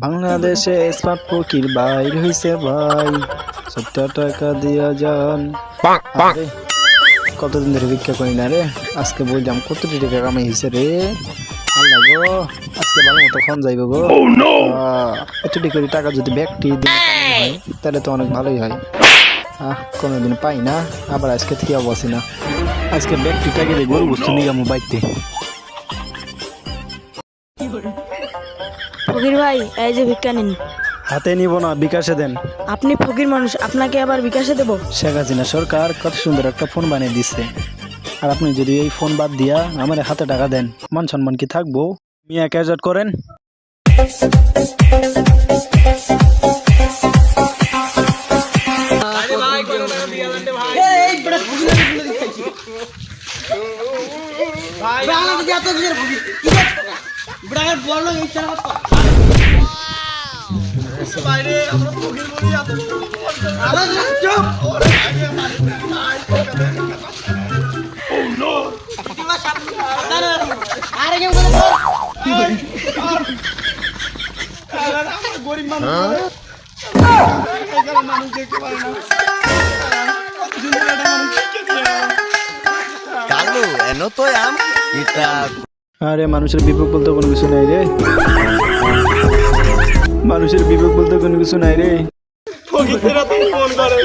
বাংলাদেশে স্মার্ট ফকির বাইর হইছে ভাই, 70 টাকা দিয়া যান। আরে, কতদিন ধরে ভিক্ষা করি না রে, আজকে বললাম কত টাকা কামাই হয়েছে রে। আল্লাহ গো, আজকে ভালো মতো খন যাইব গো। এতটি করে টাকা যদি ব্যক্তি দিনে কামাই হয় তাহলে তো অনেক ভালোই হয়। কোনোদিন পাই না, আবার আজকে থেকে অবসি না। আজকে ব্যক্তি টাকা দিয়ে গরু বস্তু নিয়ে যাবো বাইতে। ফকির ভাই, এই যে ভিক্ষা নিন। হাতে নিব না, বিকাশে দেন। আপনি ফকির মানুষ, আপনাকে আবার বিকাশে দেব? শেখ হাসিনা সরকার কত সুন্দর একটা ফোন বানিয়ে দিচ্ছে, আর আপনি যদি এই ফোন বাদ দিয়া আমার হাতে টাকা দেন, মান সম্মান কি থাকবো? মিয়া ক্যাজট করেন। গরিব মানুষ দেখতে পারে না। কালু এনো তো আম এটা। আরে মানুষের বিবেক বলতে কোনো কিছু নাই রে, মানুষের বিবেক বলতে কোনো কিছু নাই রে। ফকিরেরা তো ফোন করে।